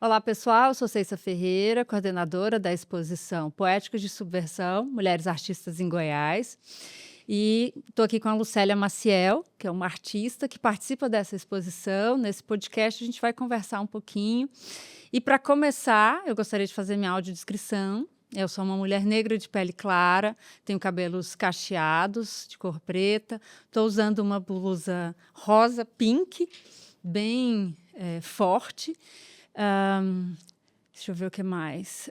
Olá, pessoal. Eu sou Ceissa Ferreira, coordenadora da exposição Poéticas de Subversão, Mulheres Artistas em Goiás. E estou aqui com a Lucélia Maciel, que é uma artista que participa dessa exposição. Nesse podcast, a gente vai conversar um pouquinho. E, para começar, eu gostaria de fazer minha audiodescrição. Eu sou uma mulher negra de pele clara, tenho cabelos cacheados, de cor preta. Estou usando uma blusa rosa pink, bem forte. Deixa eu ver o que mais.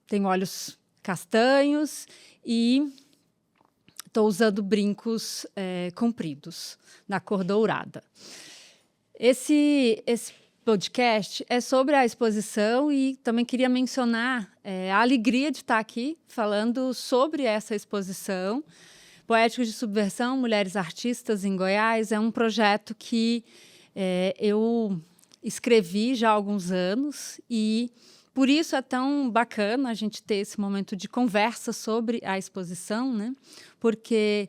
Tenho olhos castanhos e estou usando brincos compridos, na cor dourada. Esse podcast é sobre a exposição e também queria mencionar a alegria de estar aqui falando sobre essa exposição. Poéticas de Subversão, Mulheres Artistas em Goiás, é um projeto que eu escrevi já há alguns anos e por isso é tão bacana a gente ter esse momento de conversa sobre a exposição, né? Porque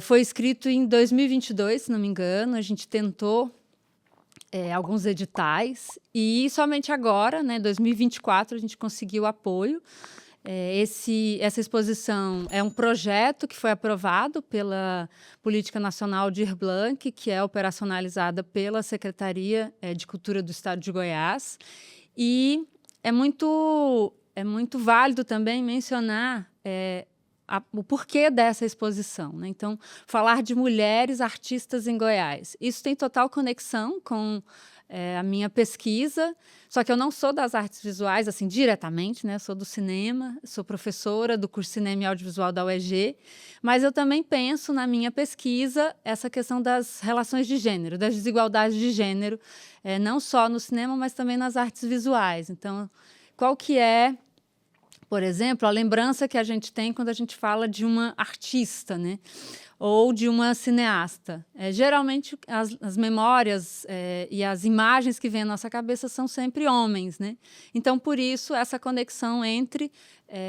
foi escrito em 2022, se não me engano, a gente tentou alguns editais e somente agora, né, 2024, a gente conseguiu apoio. Essa exposição é um projeto que foi aprovado pela Política Nacional Aldir Blanc, que é operacionalizada pela Secretaria de Cultura do Estado de Goiás. E é muito válido também mencionar o porquê dessa exposição, né? Então, falar de mulheres artistas em Goiás. Isso tem total conexão com a minha pesquisa, só que eu não sou das artes visuais, assim, diretamente, né? Sou do cinema, sou professora do curso Cinema e Audiovisual da UEG, mas eu também penso na minha pesquisa essa questão das relações de gênero, das desigualdades de gênero, não só no cinema, mas também nas artes visuais. Então, qual que é, por exemplo, a lembrança que a gente tem quando a gente fala de uma artista, né? Ou de uma cineasta. Geralmente, as memórias e as imagens que vêm à nossa cabeça são sempre homens, né? Então, por isso, essa conexão entre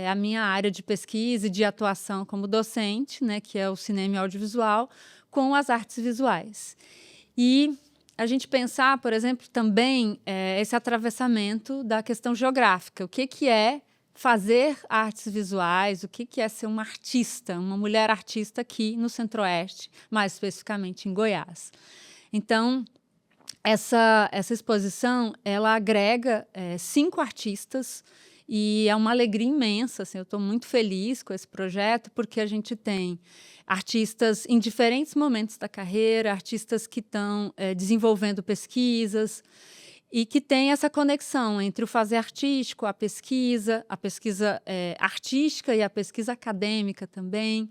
a minha área de pesquisa e de atuação como docente, né, que é o cinema e audiovisual, com as artes visuais. E a gente pensar, por exemplo, também esse atravessamento da questão geográfica. O que é fazer artes visuais, o que é ser uma artista, uma mulher artista aqui no Centro-Oeste, mais especificamente em Goiás. Então, essa exposição, ela agrega 5 artistas e é uma alegria imensa, assim, eu estou muito feliz com esse projeto, porque a gente tem artistas em diferentes momentos da carreira, artistas que estão desenvolvendo pesquisas, e que tem essa conexão entre o fazer artístico, a pesquisa artística e a pesquisa acadêmica também,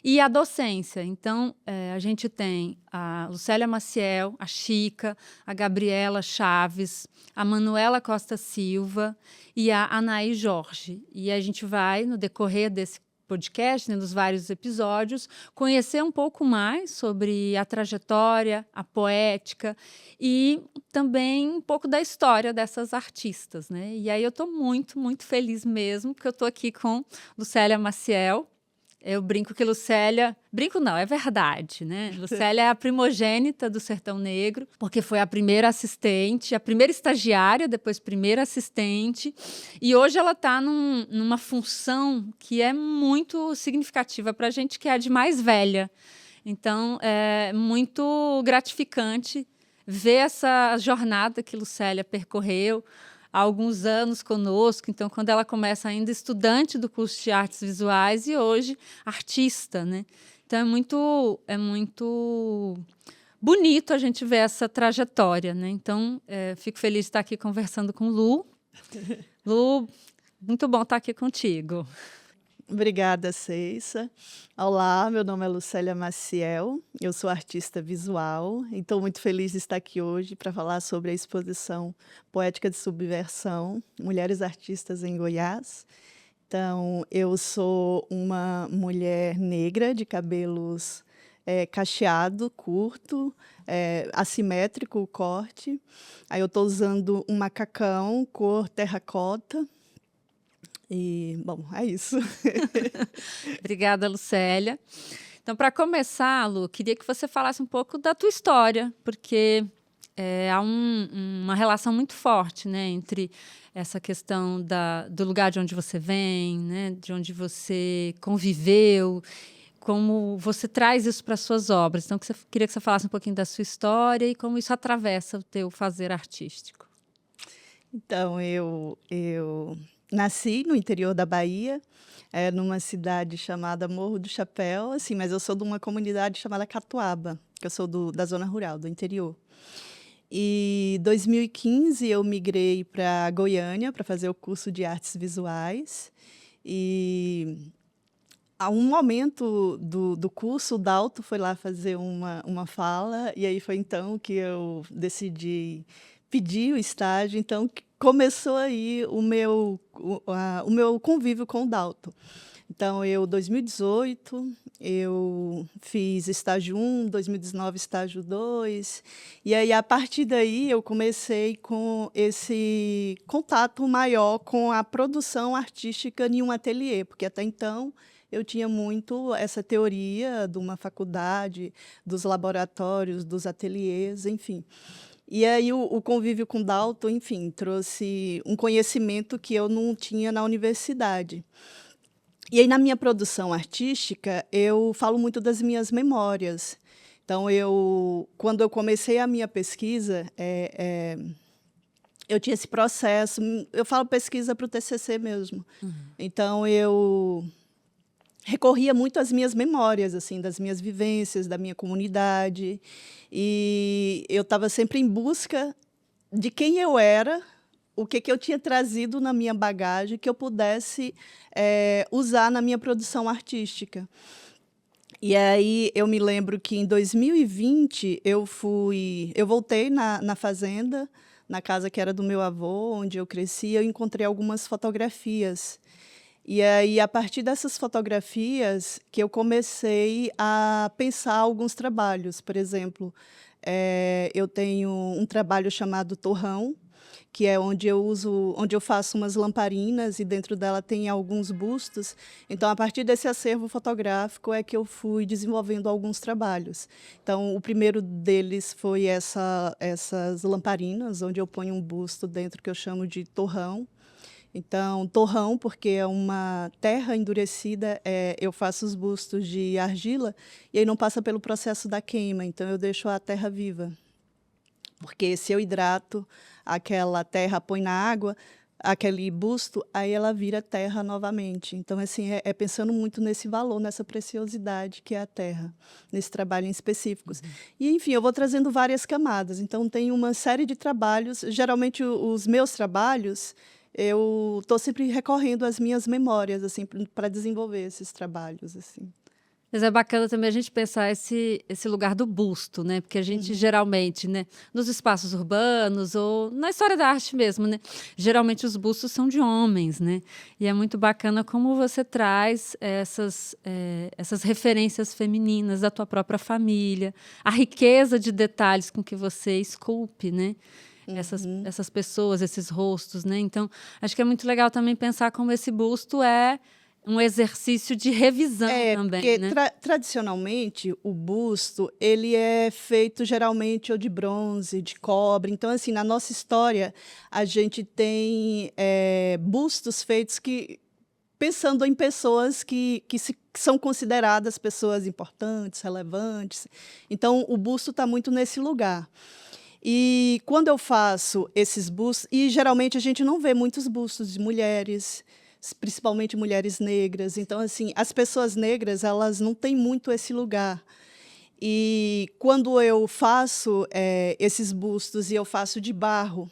e a docência. Então, a gente tem a Lucélia Maciel, a Chica, a Gabriela Chaves, a Manuela Costa Silva e a Anaí Jorge. E a gente vai, no decorrer desse podcast, né, nos vários episódios, conhecer um pouco mais sobre a trajetória, a poética e também um pouco da história dessas artistas, né? E aí eu estou muito, muito feliz mesmo, porque eu estou aqui com Lucélia Maciel. Eu brinco que Lucélia... Brinco não, é verdade, né? Lucélia é a primogênita do Sertão Negro, porque foi a primeira assistente, a primeira estagiária, depois primeira assistente. E hoje ela está numa função que é muito significativa para a gente, que é a de mais velha. Então, é muito gratificante ver essa jornada que Lucélia percorreu há alguns anos conosco. Então, quando ela começa ainda estudante do curso de artes visuais e hoje artista, né? Então, é muito bonito a gente ver essa trajetória, né? Então, fico feliz de estar aqui conversando com Lu. Lu, muito bom estar aqui contigo. Obrigada, Ceissa. Olá, meu nome é Lucélia Maciel, eu sou artista visual e estou muito feliz de estar aqui hoje para falar sobre a exposição Poética de Subversão, Mulheres Artistas em Goiás. Então, eu sou uma mulher negra de cabelos cacheado, curto, assimétrico o corte. Aí eu estou usando um macacão cor terracota. E, bom, é isso. Obrigada, Lucélia. Então, para começar, Lu, queria que você falasse um pouco da tua história, porque há uma relação muito forte, né, entre essa questão do lugar de onde você vem, né, de onde você conviveu, como você traz isso para suas obras. Então, queria que você falasse um pouquinho da sua história e como isso atravessa o teu fazer artístico. Então, eu nasci no interior da Bahia, numa cidade chamada Morro do Chapéu, assim, mas eu sou de uma comunidade chamada Catuaba, que eu sou da zona rural, do interior. E em 2015 eu migrei para Goiânia para fazer o curso de artes visuais. E a um momento do curso, o Dalto foi lá fazer uma fala, e aí foi então que eu decidi pedir o estágio. Então começou aí o meu convívio com o Dalto. Então, em 2018, eu fiz estágio 1, 2019, estágio 2. E aí, a partir daí, eu comecei com esse contato maior com a produção artística em um ateliê, porque até então eu tinha muito essa teoria de uma faculdade, dos laboratórios, dos ateliês, enfim. E aí o convívio com Dalton, enfim, trouxe um conhecimento que eu não tinha na universidade. E aí, na minha produção artística, eu falo muito das minhas memórias. Então, quando eu comecei a minha pesquisa, eu tinha esse processo. Eu falo pesquisa para o TCC mesmo. Então, eu recorria muito às minhas memórias, assim, das minhas vivências, da minha comunidade. E eu estava sempre em busca de quem eu era, o que eu tinha trazido na minha bagagem que eu pudesse usar na minha produção artística. E aí eu me lembro que em 2020 eu voltei na fazenda, na casa que era do meu avô, onde eu cresci. Eu encontrei algumas fotografias. E aí, a partir dessas fotografias, que eu comecei a pensar alguns trabalhos. Por exemplo, eu tenho um trabalho chamado Torrão, que é onde eu faço umas lamparinas, e dentro dela tem alguns bustos. Então, a partir desse acervo fotográfico é que eu fui desenvolvendo alguns trabalhos. Então, o primeiro deles foi essas lamparinas, onde eu ponho um busto dentro que eu chamo de torrão. Então, torrão, porque é uma terra endurecida, eu faço os bustos de argila e aí não passa pelo processo da queima, então eu deixo a terra viva. Porque se eu hidrato aquela terra, põe na água, aquele busto, aí ela vira terra novamente. Então, assim, pensando muito nesse valor, nessa preciosidade que é a terra, nesse trabalho em específicos. E, enfim, eu vou trazendo várias camadas. Então, tem uma série de trabalhos. Geralmente, os meus trabalhos, eu estou sempre recorrendo às minhas memórias, assim, para desenvolver esses trabalhos, assim. Mas é bacana também a gente pensar esse lugar do busto, né? Porque a gente geralmente, né, nos espaços urbanos ou na história da arte mesmo, né, geralmente os bustos são de homens, né? E é muito bacana como você traz essas referências femininas da tua própria família, a riqueza de detalhes com que você esculpe, né? Essas pessoas, esses rostos, né? Então, acho que é muito legal também pensar como esse busto é um exercício de revisão também, porque né? Tradicionalmente o busto ele é feito geralmente ou de bronze, de cobre. Então, assim, na nossa história a gente tem bustos feitos pensando em pessoas que são consideradas pessoas importantes, relevantes. Então, o busto está muito nesse lugar. E quando eu faço esses bustos, e geralmente a gente não vê muitos bustos de mulheres, principalmente mulheres negras. Então, assim, as pessoas negras, elas não têm muito esse lugar. E quando eu faço esses bustos e eu faço de barro,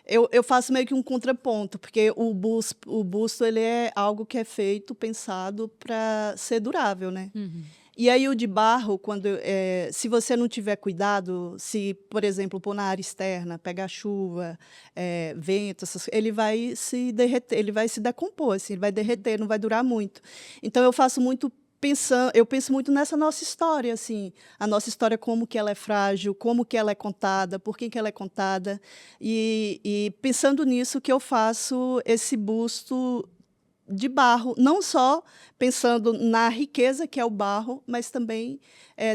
eu faço meio que um contraponto, porque o busto ele é algo que é feito, pensado para ser durável, né? E aí o de barro, se você não tiver cuidado, se, por exemplo, pôr na área externa, pegar chuva, vento, ele vai se derreter, ele vai se decompor, assim, ele vai derreter, não vai durar muito. Então eu penso muito nessa nossa história, assim, a nossa história, como que ela é frágil, como que ela é contada, por que ela é contada, e pensando nisso que eu faço esse busto de barro, não só pensando na riqueza que é o barro, mas também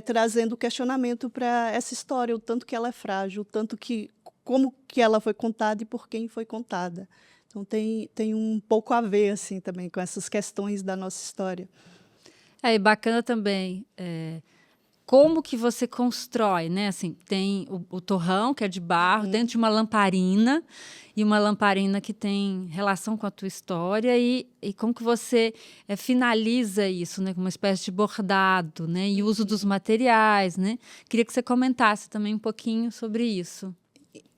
trazendo questionamento para essa história, o tanto que ela é frágil, o tanto que como que ela foi contada e por quem foi contada. Então tem um pouco a ver assim também com essas questões da nossa história. E bacana também, como que você constrói, né? Assim, tem o torrão, que é de barro, dentro de uma lamparina, e uma lamparina que tem relação com a tua história, e como que você finaliza isso, né? Com uma espécie de bordado, né? E uso dos materiais, né? Queria que você comentasse também um pouquinho sobre isso.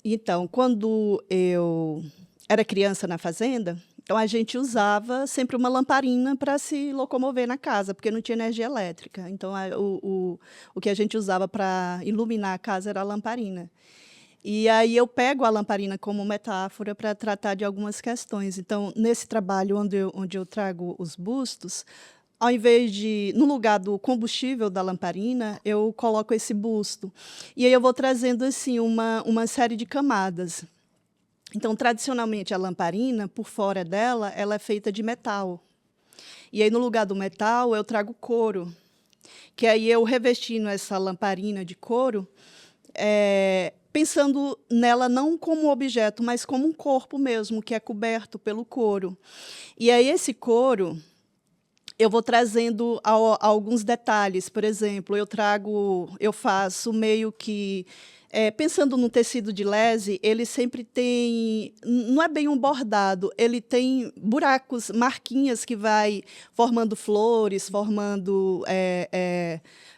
Então, quando eu era criança na fazenda, então a gente usava sempre uma lamparina para se locomover na casa, porque não tinha energia elétrica. Então, o que a gente usava para iluminar a casa era a lamparina. E aí eu pego a lamparina como metáfora para tratar de algumas questões. Então, nesse trabalho onde eu trago os bustos, ao invés de, no lugar do combustível da lamparina, eu coloco esse busto. E aí eu vou trazendo assim uma série de camadas. Então, tradicionalmente, a lamparina, por fora dela, ela é feita de metal. E aí, no lugar do metal, eu trago couro, que aí eu revestindo essa lamparina de couro, pensando nela não como objeto, mas como um corpo mesmo, que é coberto pelo couro. E aí, esse couro, eu vou trazendo alguns detalhes. Por exemplo, eu faço meio que pensando no tecido de lese, ele sempre tem, não é bem um bordado, ele tem buracos, marquinhas que vai formando flores, formando,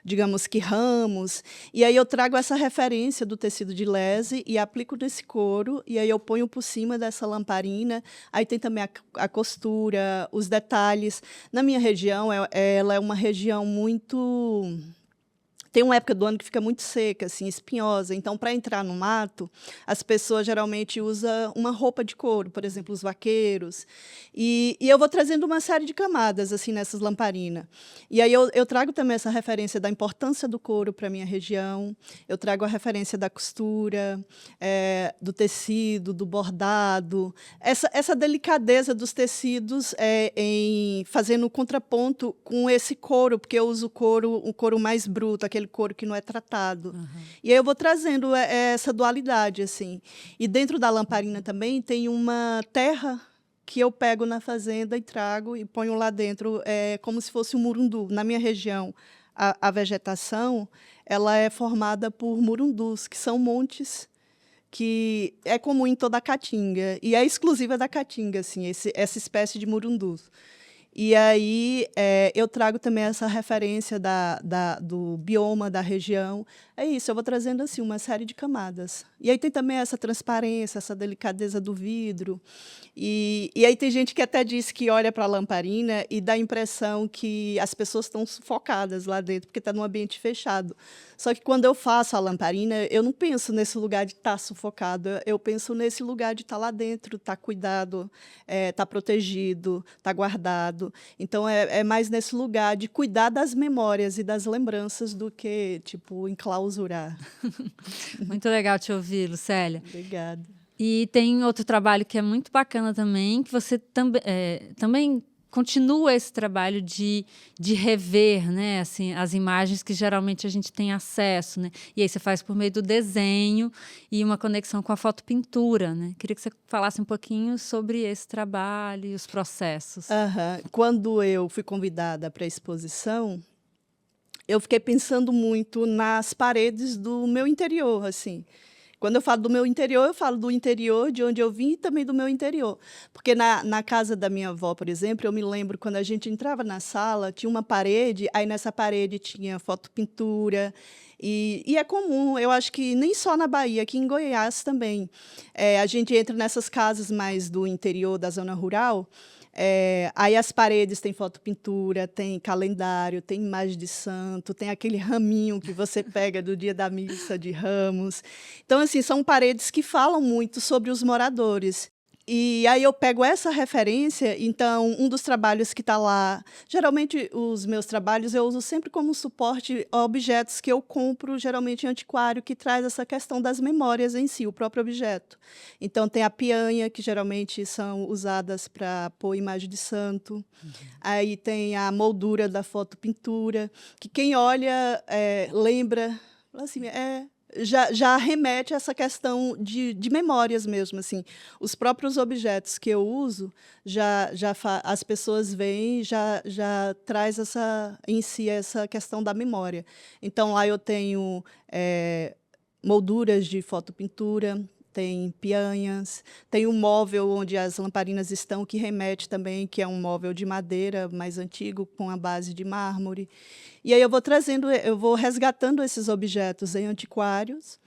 digamos que ramos. E aí eu trago essa referência do tecido de lese e aplico nesse couro, e aí eu ponho por cima dessa lamparina. Aí tem também a costura, os detalhes. Na minha região, ela é uma região muito... Tem uma época do ano que fica muito seca, assim, espinhosa. Então, para entrar no mato, as pessoas geralmente usam uma roupa de couro, por exemplo, os vaqueiros. E eu vou trazendo uma série de camadas assim nessas lamparinas. E aí eu trago também essa referência da importância do couro para a minha região. Eu trago a referência da costura, do tecido, do bordado. Essa delicadeza dos tecidos em fazendo contraponto com esse couro, porque eu uso o couro mais bruto, aquele couro que não é tratado. Uhum. E aí eu vou trazendo essa dualidade, assim. E dentro da lamparina também tem uma terra que eu pego na fazenda e trago e ponho lá dentro, como se fosse um murundu. Na minha região, a vegetação ela é formada por murundus, que são montes que é comum em toda a Caatinga, e é exclusiva da Caatinga, assim, essa espécie de murundus. E aí eu trago também essa referência do bioma da região. É isso, eu vou trazendo assim uma série de camadas. E aí tem também essa transparência, essa delicadeza do vidro. E aí tem gente que até diz que olha para a lamparina e dá a impressão que as pessoas estão sufocadas lá dentro, porque está num ambiente fechado. Só que quando eu faço a lamparina, eu não penso nesse lugar de estar sufocado, eu penso nesse lugar de estar lá dentro, estar cuidado, estar protegido, estar guardado. Então, é mais nesse lugar de cuidar das memórias e das lembranças do que, tipo, enclausurar. Muito legal te ouvir, Lucélia. Obrigada. E tem outro trabalho que é muito bacana também, que você também continua esse trabalho de rever, né, assim, as imagens que geralmente a gente tem acesso, né? E aí você faz por meio do desenho e uma conexão com a fotopintura, né? Queria que você falasse um pouquinho sobre esse trabalho e os processos. Quando eu fui convidada para a exposição, eu fiquei pensando muito nas paredes do meu interior, assim. Quando eu falo do meu interior, eu falo do interior de onde eu vim e também do meu interior. Porque na casa da minha avó, por exemplo, eu me lembro quando a gente entrava na sala, tinha uma parede, aí nessa parede tinha fotopintura. E é comum, eu acho que nem só na Bahia, aqui em Goiás também. A gente entra nessas casas mais do interior, da zona rural. Aí as paredes têm fotopintura, tem calendário, tem imagem de santo, tem aquele raminho que você pega do dia da missa de Ramos. Então, assim, são paredes que falam muito sobre os moradores. E aí eu pego essa referência, então um dos trabalhos que está lá, geralmente os meus trabalhos eu uso sempre como suporte objetos que eu compro, geralmente em antiquário, que traz essa questão das memórias em si, o próprio objeto. Então tem a pianha, que geralmente são usadas para pôr imagem de santo. Aí tem a moldura da fotopintura, que quem olha lembra, fala assim, já remete a essa questão de memórias mesmo, assim. Os próprios objetos que eu uso, as pessoas veem, já traz em si essa questão da memória. Então, lá eu tenho molduras de fotopintura, tem pianhas, tem um móvel onde as lamparinas estão, que remete também, que é um móvel de madeira mais antigo, com a base de mármore. E aí eu vou resgatando esses objetos em antiquários,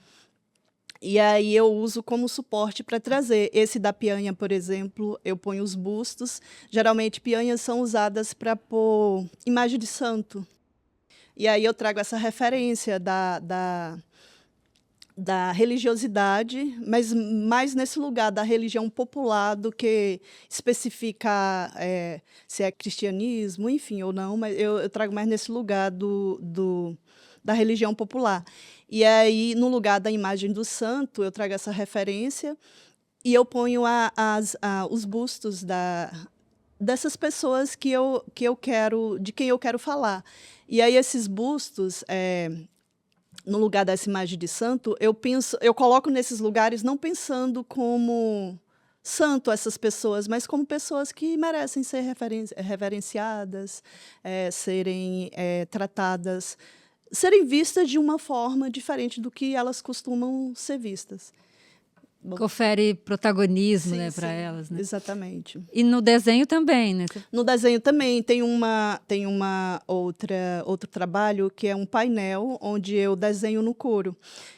e aí eu uso como suporte para trazer. Esse da pianha, por exemplo, eu ponho os bustos. Geralmente, pianhas são usadas para pôr imagem de santo. E aí eu trago essa referência da religiosidade, mas mais nesse lugar da religião popular do que especificar se é cristianismo, enfim, ou não, mas eu trago mais nesse lugar da religião popular. E aí, no lugar da imagem do santo, eu trago essa referência e eu ponho os bustos dessas pessoas de quem eu quero falar. E aí, esses bustos, no lugar dessa imagem de santo, eu coloco nesses lugares não pensando como santo essas pessoas, mas como pessoas que merecem ser reverenciadas, serem tratadas, serem vistas de uma forma diferente do que elas costumam ser vistas. Bom, Confere protagonismo, sim, né, para sim, elas, né? exatamente. E no desenho também, né? No desenho também tem outro trabalho que é um painel onde eu desenho no couro.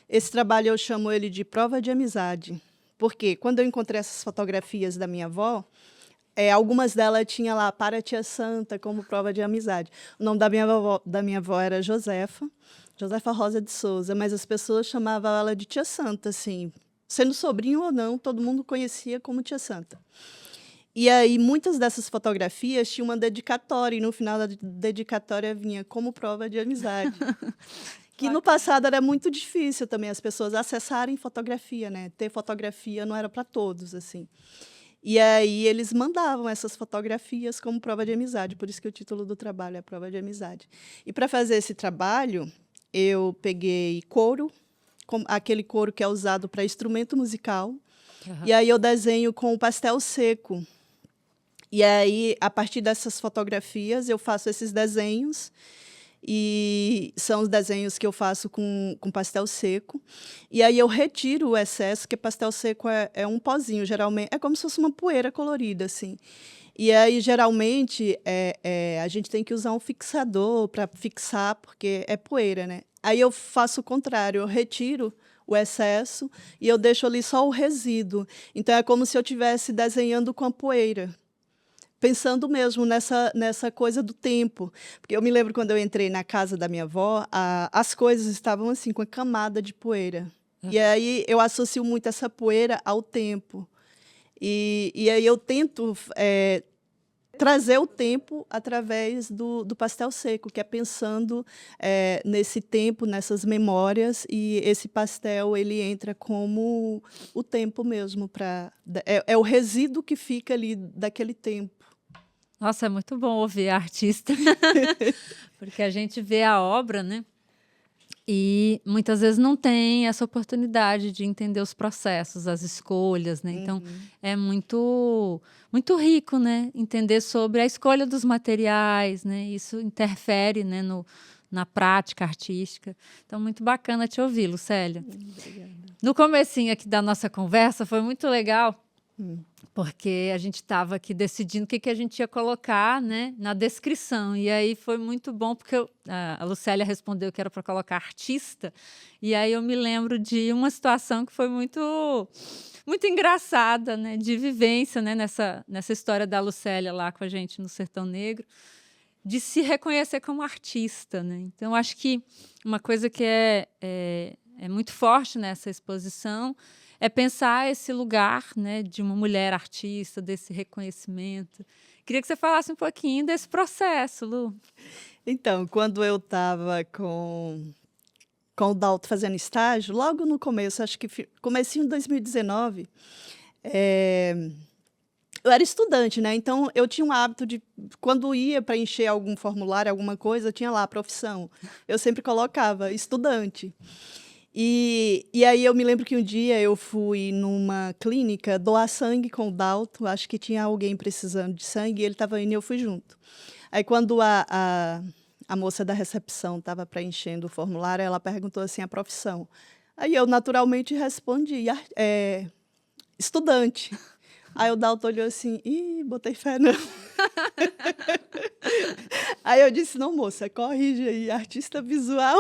Esse trabalho eu chamo ele de prova de amizade, porque quando eu encontrei essas fotografias da minha avó, algumas delas tinha lá para a tia Santa como prova de amizade. O nome da minha avó era Josefa Rosa de Souza, mas as pessoas chamavam ela de tia Santa, assim, sendo sobrinho ou não, todo mundo conhecia como tia Santa. E aí, muitas dessas fotografias tinham uma dedicatória, e no final da dedicatória vinha como prova de amizade. Que no passado era muito difícil também as pessoas acessarem fotografia, né? Ter fotografia não era para todos, assim. E aí eles mandavam essas fotografias como prova de amizade, por isso que o título do trabalho é Prova de Amizade. E para fazer esse trabalho, eu peguei couro, aquele couro que é usado para instrumento musical, e aí eu desenho com o pastel seco. E aí, a partir dessas fotografias, eu faço esses desenhos, e são os desenhos que eu faço com pastel seco. E aí eu retiro o excesso, porque pastel seco é um pozinho, geralmente. É como se fosse uma poeira colorida, assim. E aí, geralmente, a gente tem que usar um fixador para fixar, porque é poeira, né? Aí eu faço o contrário, eu retiro o excesso e eu deixo ali só o resíduo. Então, é como se eu estivesse desenhando com a poeira, pensando mesmo nessa coisa do tempo. Porque eu me lembro quando eu entrei na casa da minha avó, as coisas estavam assim, com a camada de poeira. E aí eu associo muito essa poeira ao tempo. E aí eu tento trazer o tempo através do pastel seco, que é pensando nesse tempo, nessas memórias, e esse pastel ele entra como o tempo mesmo. É o resíduo que fica ali daquele tempo. Nossa, é muito bom ouvir a artista, porque a gente vê a obra, né? E muitas vezes não tem essa oportunidade de entender os processos, as escolhas, né? Então, é muito rico, né? Entender sobre a escolha dos materiais, né? Isso interfere, né, na prática artística. Então, muito bacana te ouvir, Lucélia. Obrigada. No comecinho aqui da nossa conversa, foi muito legal, porque a gente estava aqui decidindo o que a gente ia colocar, né, na descrição. E aí foi muito bom, porque a Lucélia respondeu que era para colocar artista. E aí eu me lembro de uma situação que foi muito engraçada, né, de vivência, né, nessa história da Lucélia lá com a gente no Sertão Negro, de se reconhecer como artista, né? Então, acho que uma coisa que é muito forte nessa exposição é pensar esse lugar, né, de uma mulher artista, desse reconhecimento. Queria que você falasse um pouquinho desse processo, Lu. Então, quando eu estava com o Dalto fazendo estágio, logo no começo, acho que comecinho de 2019, eu era estudante, né? Então eu tinha um hábito de, quando ia preencher algum formulário, alguma coisa, tinha lá a profissão. Eu sempre colocava estudante. E aí eu me lembro que um dia eu fui numa clínica doar sangue com o Dalto, acho que tinha alguém precisando de sangue, e ele estava indo e eu fui junto. Aí quando a moça da recepção estava preenchendo o formulário, ela perguntou assim a profissão. Aí eu naturalmente respondi, estudante. Aí o Dalton olhou assim, ih, botei fé não. Aí eu disse, não, moça, corrige aí, artista visual.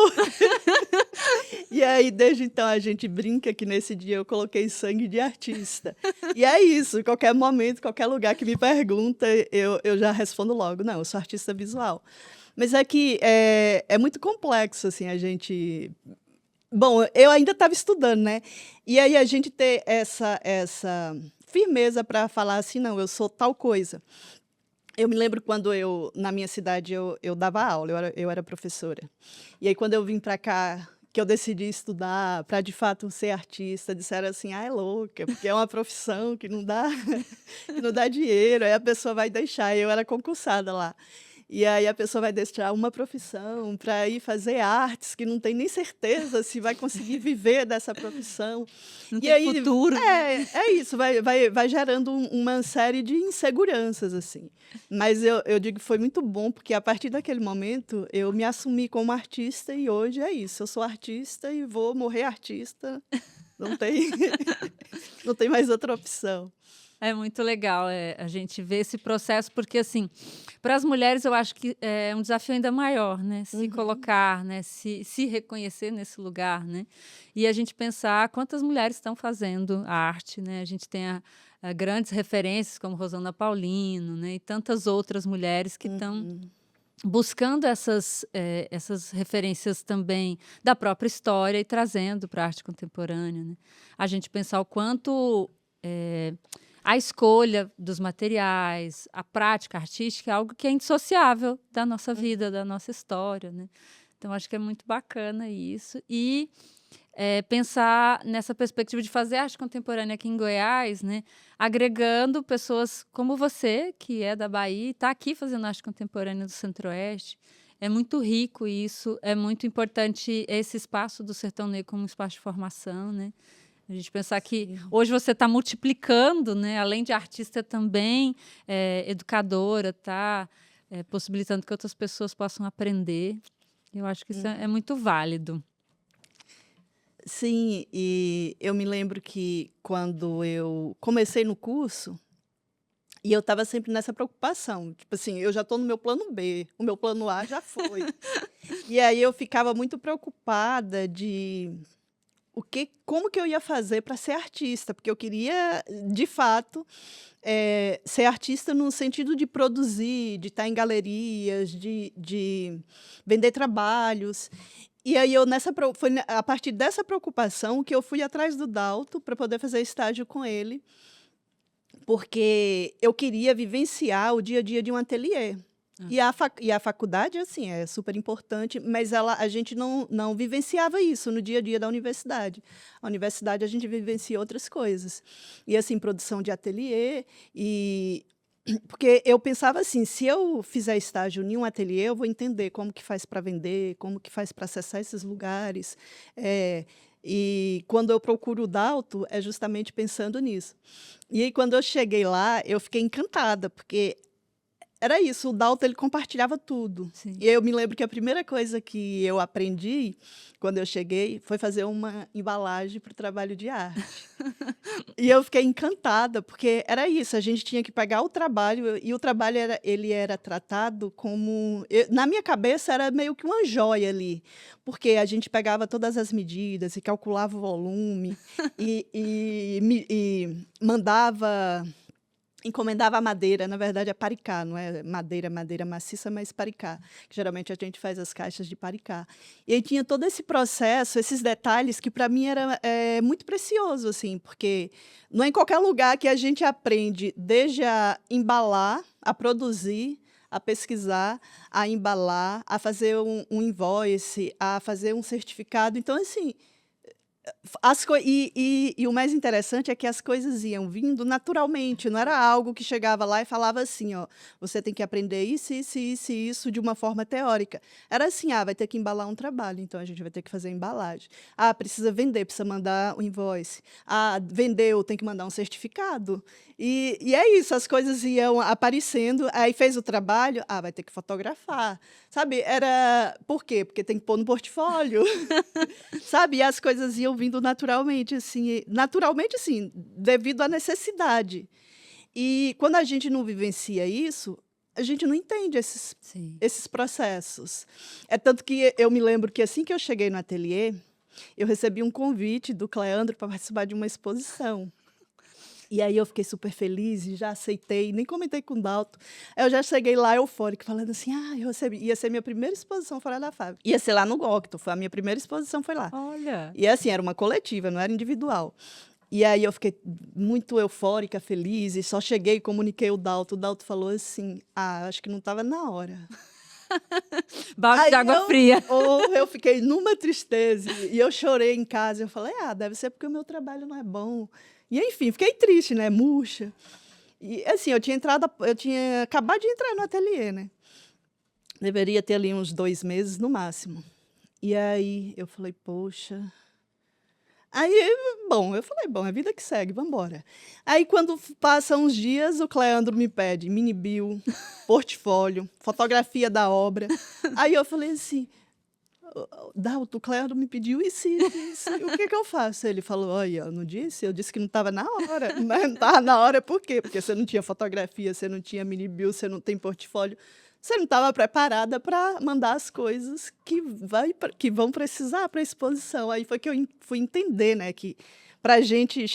E aí, desde então, a gente brinca que nesse dia eu coloquei sangue de artista. E é isso, qualquer momento, qualquer lugar que me pergunta, eu já respondo logo, não, eu sou artista visual. Mas é que é muito complexo, assim, a gente... Bom, eu ainda estava estudando, né? E aí a gente ter essa firmeza para falar assim, não, eu sou tal coisa. Eu me lembro quando na minha cidade, eu dava aula, eu era professora. E aí, quando eu vim para cá, que eu decidi estudar para, de fato, ser artista, disseram assim, é louca, porque é uma profissão que não dá, que não dá dinheiro, aí a pessoa vai deixar. Eu era concursada lá. E aí a pessoa vai deixar uma profissão para ir fazer artes, que não tem nem certeza se vai conseguir viver dessa profissão. Não E tem aí, futuro. é isso, vai gerando uma série de inseguranças, assim. Mas eu digo que foi muito bom, porque a partir daquele momento eu me assumi como artista e hoje é isso. Eu sou artista e vou morrer artista. Não tem, não tem mais outra opção. É muito legal a gente ver esse processo, porque, assim, para as mulheres eu acho que é um desafio ainda maior, né? Se colocar, né? Se reconhecer nesse lugar, né? E a gente pensar quantas mulheres estão fazendo a arte, né? A gente tem grandes referências como Rosana Paulino, né? E tantas outras mulheres que estão buscando essas referências também da própria história e trazendo para a arte contemporânea, né? A gente pensar o quanto a escolha dos materiais, a prática artística é algo que é indissociável da nossa vida, da nossa história, né? Então, acho que é muito bacana isso. E pensar nessa perspectiva de fazer arte contemporânea aqui em Goiás, né? Agregando pessoas como você, que é da Bahia, e está aqui fazendo arte contemporânea do Centro-Oeste. É muito rico isso, é muito importante esse espaço do Sertão Negro como um espaço de formação, né? A gente pensar que hoje você está multiplicando, né? Além de artista também, educadora, está possibilitando que outras pessoas possam aprender. Eu acho que isso é muito válido. Sim, e eu me lembro que quando eu comecei no curso, e eu estava sempre nessa preocupação, tipo assim, eu já estou no meu plano B, o meu plano A já foi. E aí eu ficava muito preocupada de como que eu ia fazer para ser artista, porque eu queria, de fato, ser artista no sentido de produzir, de estar em galerias, de vender trabalhos. E aí foi a partir dessa preocupação que eu fui atrás do Dalto para poder fazer estágio com ele, porque eu queria vivenciar o dia a dia de um ateliê. E a faculdade, assim, é super importante, mas a gente não vivenciava isso no dia a dia da universidade. A universidade, a gente vivencia outras coisas. E, assim, produção de ateliê, porque eu pensava assim, se eu fizer estágio em um ateliê, eu vou entender como que faz para vender, como que faz para acessar esses lugares. E quando eu procuro o Dalto, é justamente pensando nisso. E aí, quando eu cheguei lá, eu fiquei encantada, porque era isso, o Dalton, ele compartilhava tudo. Sim. E eu me lembro que a primeira coisa que eu aprendi, quando eu cheguei, foi fazer uma embalagem para o trabalho de arte. E eu fiquei encantada, porque era isso, a gente tinha que pegar o trabalho, e o trabalho ele era tratado como... na minha cabeça, era meio que uma joia ali, porque a gente pegava todas as medidas e calculava o volume, e mandava... encomendava a madeira, na verdade é paricá, não é madeira maciça, mas paricá, que geralmente a gente faz as caixas de paricá. E aí tinha todo esse processo, esses detalhes que para mim era muito precioso, assim, porque não é em qualquer lugar que a gente aprende desde a embalar, a produzir, a pesquisar, a embalar, a fazer um invoice, a fazer um certificado. Então, assim, e o mais interessante é que as coisas iam vindo naturalmente, não era algo que chegava lá e falava assim, ó, você tem que aprender isso de uma forma teórica. Era assim, vai ter que embalar um trabalho, então a gente vai ter que fazer a embalagem. Precisa vender, precisa mandar o invoice. Vendeu, tem que mandar um certificado. E é isso, as coisas iam aparecendo, aí fez o trabalho, vai ter que fotografar. Sabe, por quê? Porque tem que pôr no portfólio. Sabe, e as coisas iam vindo naturalmente, assim, devido à necessidade. E quando a gente não vivencia isso, a gente não entende Sim. esses processos. É tanto que eu me lembro que assim que eu cheguei no ateliê, eu recebi um convite do Cleandro para participar de uma exposição. E aí eu fiquei super feliz e já aceitei, nem comentei com o Dalton. Aí eu já cheguei lá eufórica, falando assim, eu recebi. Ia ser minha primeira exposição fora da fábrica. Ia ser lá no Octo, foi a minha primeira exposição, foi lá. Olha. E assim, era uma coletiva, não era individual. E aí eu fiquei muito eufórica, feliz, e só cheguei e comuniquei o Dalton. O Dalton falou assim, acho que não estava na hora. Balde de água fria. Eu fiquei numa tristeza, e eu chorei em casa. Eu falei, deve ser porque o meu trabalho não é bom. E, enfim, fiquei triste, né? Murcha. E, assim, eu tinha acabado de entrar no ateliê, né? Deveria ter ali uns 2 meses no máximo. E aí eu falei, poxa. Aí, eu falei, é a vida que segue, vamos embora. Aí, quando passam uns dias, o Cleandro me pede mini bio, portfólio, fotografia da obra. Aí eu falei assim, Dalton, o Cleandro me pediu isso, o que eu faço? Ele falou, olha, eu não disse? Eu disse que não estava na hora. Mas não estava na hora por quê? Porque você não tinha fotografia, você não tinha mini bio, você não tem portfólio. Você não estava preparada para mandar as coisas que vão precisar para a exposição. Aí foi que eu fui entender, né, que para a gente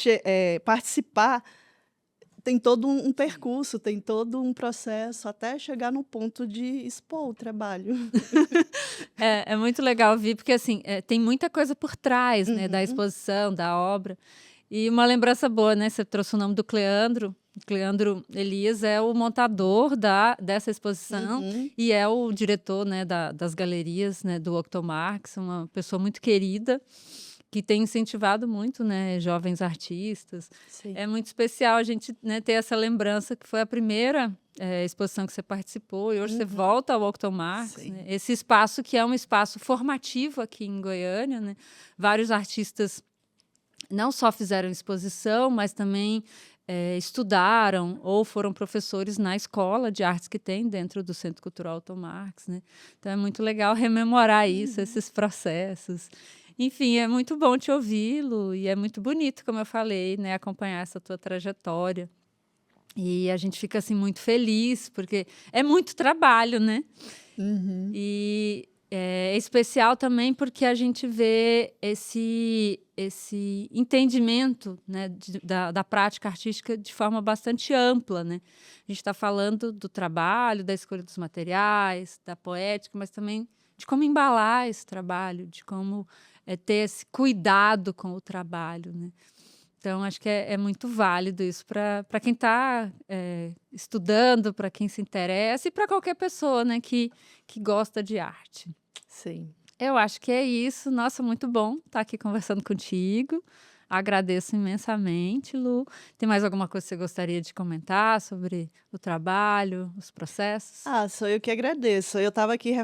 participar tem todo um percurso, tem todo um processo até chegar no ponto de expor o trabalho. É muito legal ouvir, porque assim, tem muita coisa por trás, né, da exposição, da obra. E uma lembrança boa, né? Você trouxe o nome do Cleandro. O Cleandro Elias é o montador dessa exposição e é o diretor, né, das galerias, né, do Octomarx, uma pessoa muito querida, que tem incentivado muito, né, jovens artistas. Sim. É muito especial a gente, né, ter essa lembrança que foi a primeira exposição que você participou e hoje você volta ao Octomarx, né? Esse espaço que é um espaço formativo aqui em Goiânia, né? Vários artistas não só fizeram exposição, mas também estudaram ou foram professores na escola de artes que tem dentro do Centro Cultural Octomarx, né? Então é muito legal rememorar isso, esses processos. Enfim, é muito bom te ouvi-lo e é muito bonito, como eu falei, né, acompanhar essa tua trajetória. E a gente fica assim muito feliz, porque é muito trabalho, né? E é especial também porque a gente vê esse entendimento, né, da prática artística de forma bastante ampla, né? A gente está falando do trabalho, da escolha dos materiais, da poética, mas também de como embalar esse trabalho, de como ter esse cuidado com o trabalho, né? Então, acho que é muito válido isso para quem está estudando, para quem se interessa e para qualquer pessoa, né, que gosta de arte. Sim. Eu acho que é isso. Nossa, muito bom estar aqui conversando contigo. Agradeço imensamente, Lu. Tem mais alguma coisa que você gostaria de comentar sobre o trabalho, os processos? Sou eu que agradeço. Eu estava aqui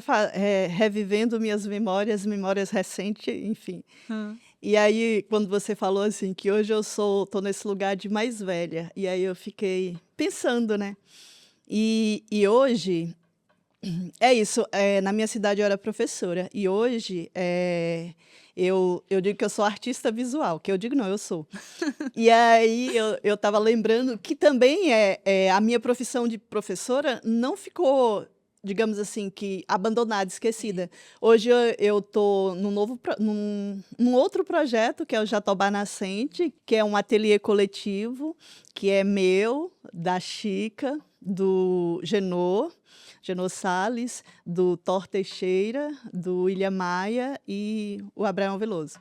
revivendo minhas memórias recentes, enfim. E aí, quando você falou assim, que hoje eu estou nesse lugar de mais velha, e aí eu fiquei pensando, né? E hoje, é isso, na minha cidade eu era professora, e hoje eu digo que eu sou artista visual, que eu digo não, eu sou. E aí eu estava lembrando que também a minha profissão de professora não ficou digamos assim, que abandonada, esquecida. Hoje eu estou num outro projeto, que é o Jatobá Nascente, que é um ateliê coletivo, que é meu, da Chica, do Genô Salles, do Thor Teixeira, do William Maia e o Abraão Veloso.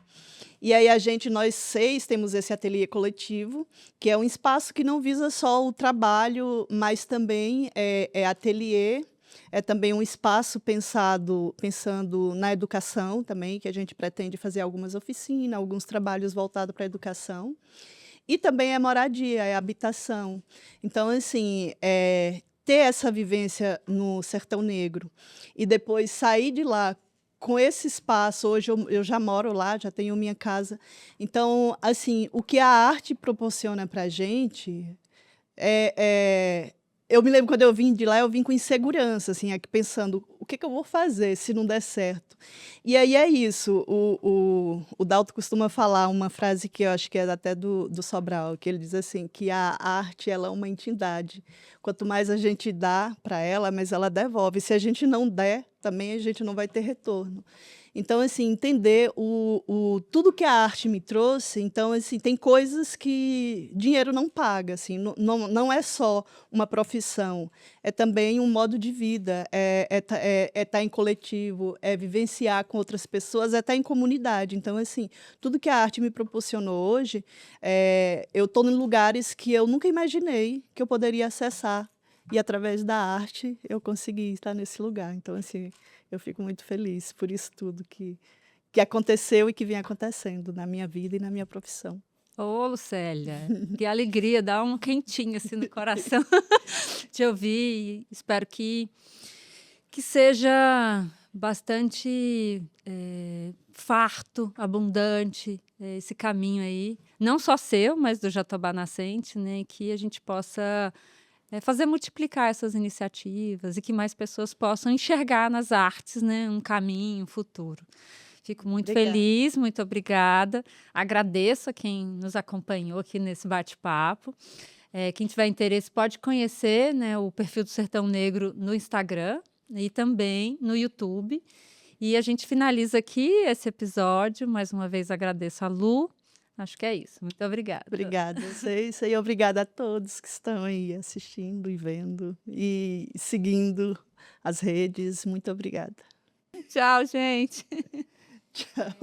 E aí nós 6, temos esse ateliê coletivo, que é um espaço que não visa só o trabalho, mas também é ateliê, é também um espaço pensando na educação também, que a gente pretende fazer algumas oficinas, alguns trabalhos voltados para a educação. E também é moradia, é habitação. Então, assim, ter essa vivência no Sertão Negro e depois sair de lá com esse espaço, hoje eu já moro lá, já tenho minha casa. Então, assim, o que a arte proporciona para a gente eu me lembro quando eu vim de lá, eu vim com insegurança, assim, aqui pensando, o que eu vou fazer se não der certo? E aí é isso, o Dalto costuma falar uma frase que eu acho que é até do Sobral, que ele diz assim, que a arte ela é uma entidade. Quanto mais a gente dá para ela, mais ela devolve. Se a gente não der, também a gente não vai ter retorno. Então, assim, entender tudo que a arte me trouxe, então, assim, tem coisas que dinheiro não paga, assim, não é só uma profissão, é também um modo de vida, estar em coletivo, é vivenciar com outras pessoas, é estar em comunidade. Então, assim, tudo que a arte me proporcionou hoje, eu estou em lugares que eu nunca imaginei que eu poderia acessar. E, através da arte, eu consegui estar nesse lugar. Então, assim, eu fico muito feliz por isso tudo que aconteceu e que vem acontecendo na minha vida e na minha profissão. Ô, Lucélia, que alegria, dá um quentinho assim no coração te ouvir. Espero que seja bastante farto, abundante esse caminho aí, não só seu, mas do Jatobá Nascente, né? Que a gente possa fazer multiplicar essas iniciativas e que mais pessoas possam enxergar nas artes, né, um caminho, um futuro. Fico muito Obrigada. feliz, muito obrigada. Agradeço a quem nos acompanhou aqui nesse bate-papo. Quem tiver interesse pode conhecer, né, o perfil do Sertão Negro no Instagram e também no YouTube. E a gente finaliza aqui esse episódio. Mais uma vez agradeço a Lu. Acho que é isso. Muito obrigada. Obrigada, isso aí. Obrigada a todos que estão aí assistindo e vendo e seguindo as redes. Muito obrigada. Tchau, gente. Tchau.